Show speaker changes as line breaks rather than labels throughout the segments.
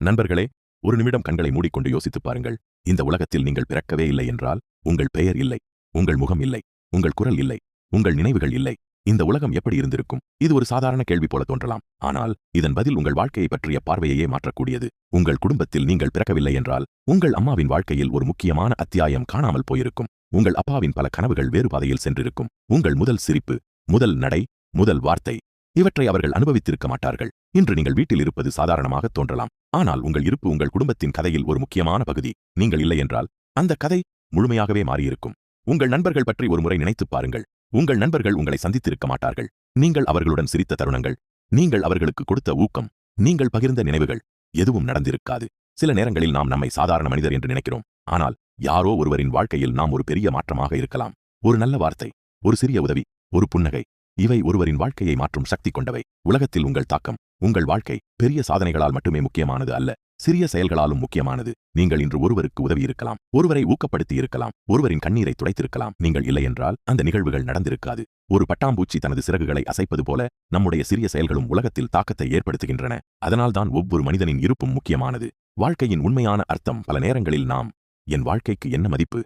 நண்பர்களே, ஒரு நிமிடம் கண்களை மூடிக்கொண்டு யோசித்துப் பாருங்கள். இந்த உலகத்தில் நீங்கள் பிறக்கவே இல்லை என்றால், உங்கள் பெயர் இல்லை, உங்கள் முகம் இல்லை, உங்கள் குரல் இல்லை, உங்கள் நினைவுகள் இல்லை. இந்த உலகம் எப்படி இருந்திருக்கும்? இது ஒரு சாதாரண கேள்வி போல தோன்றலாம். ஆனால் இதன் பதில் உங்கள் வாழ்க்கையை பற்றிய பார்வையையே மாற்றக்கூடியது. உங்கள் குடும்பத்தில் நீங்கள் பிறக்கவில்லை என்றால், உங்கள் அம்மாவின் வாழ்க்கையில் ஒரு முக்கியமான அத்தியாயம் காணாமல் போயிருக்கும். உங்கள் அப்பாவின் பல கனவுகள் வேறு பாதையில் சென்றிருக்கும். உங்கள் முதல் சிரிப்பு, முதல் நடை, முதல் வார்த்தை இவற்றை அவர்கள் அனுபவித்திருக்க மாட்டார்கள். இன்று நீங்கள் வீட்டில் இருப்பது சாதாரணமாக தோன்றலாம். ஆனால் உங்கள் இருப்பு உங்கள் குடும்பத்தின் கதையில் ஒரு முக்கியமான பகுதி. நீங்கள் இல்லை என்றால் அந்த கதை முழுமையாகவே மாறியிருக்கும். உங்கள் நண்பர்கள் பற்றி ஒரு முறை நினைத்துப் பாருங்கள். உங்கள் நண்பர்கள் உங்களை சந்தித்திருக்க மாட்டார்கள். நீங்கள் அவர்களுடன் சிரித்த தருணங்கள், நீங்கள் அவர்களுக்கு கொடுத்த ஊக்கம், நீங்கள் பகிர்ந்த நினைவுகள் எதுவும் நடந்திருக்காது. சில நேரங்களில் நாம் நம்மை சாதாரண மனிதர் என்று நினைக்கிறோம். ஆனால் யாரோ ஒருவரின் வாழ்க்கையில் நாம் ஒரு பெரிய மாற்றமாக இருக்கலாம். ஒரு நல்ல வார்த்தை, ஒரு சிறிய உதவி, ஒரு புன்னகை, இவை ஒருவரின் வாழ்க்கையை மாற்றும் சக்தி கொண்டவை. உலகத்தில் உங்கள் தாக்கம், உங்கள் வாழ்க்கை பெரிய சாதனைகளால் மட்டுமே முக்கியமானது அல்ல, சிறிய செயல்களாலும் முக்கியமானது. நீங்கள் இன்று ஒருவருக்கு உதவி இருக்கலாம், ஒருவரை ஊக்கப்படுத்தி இருக்கலாம், ஒருவரின் கண்ணீரை துடைத்திருக்கலாம். நீங்கள் இல்லை என்றால் அந்த நிகழ்வுகள் நடந்திருக்காது. ஒரு பட்டாம்பூச்சி தனது சிறகுகளை அசைப்பது போல நம்முடைய சிறிய செயல்களும் உலகத்தில் தாக்கத்தை ஏற்படுத்துகின்றன. அதனால்தான் ஒவ்வொரு மனிதனின் இருப்பும் முக்கியமானது. வாழ்க்கையின் உண்மையான அர்த்தம் பல நேரங்களில் நாம், என் வாழ்க்கைக்கு என்ன மதிப்பு,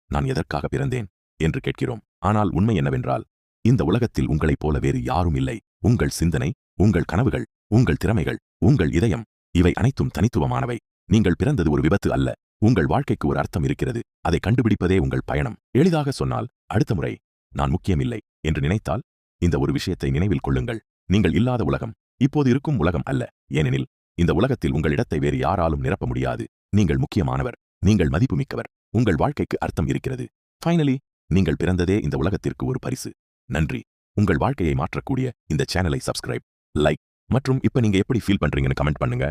நான் எதற்காக பிறந்தேன் என்று கேட்கிறோம். ஆனால் உண்மை என்னவென்றால், இந்த உலகத்தில் உங்களைப் போல வேறு யாரும் இல்லை. உங்கள் சிந்தனை, உங்கள் கனவுகள், உங்கள் திறமைகள், உங்கள் இதயம், இவை அனைத்தும் தனித்துவமானவை. நீங்கள் பிறந்தது ஒரு விபத்து அல்ல. உங்கள் வாழ்க்கைக்கு ஒரு அர்த்தம் இருக்கிறது. அதை கண்டுபிடிப்பதே உங்கள் பயணம். எளிதாக சொன்னால், அடுத்த முறை நான் முக்கியமில்லை என்று நினைத்தால் இந்த ஒரு விஷயத்தை நினைவில் கொள்ளுங்கள். நீங்கள் இல்லாத உலகம் இப்போது இருக்கும் உலகம் அல்ல. ஏனெனில் இந்த உலகத்தில் உங்கள் இடத்தை வேறு யாராலும் நிரப்ப முடியாது. நீங்கள் முக்கியமானவர், நீங்கள் மதிப்புமிக்கவர், உங்கள் வாழ்க்கைக்கு அர்த்தம் இருக்கிறது. ஃபைனலி, நீங்கள் பிறந்ததே இந்த உலகத்திற்கு ஒரு பரிசு. நன்றி. உங்கள் வாழ்க்கையை மாற்றக்கூடிய இந்த சேனலை சப்ஸ்கிரைப், லைக் மற்றும் இப்ப நீங்க எப்படி ஃபீல் பண்றீங்கன்னு கமெண்ட் பண்ணுங்க.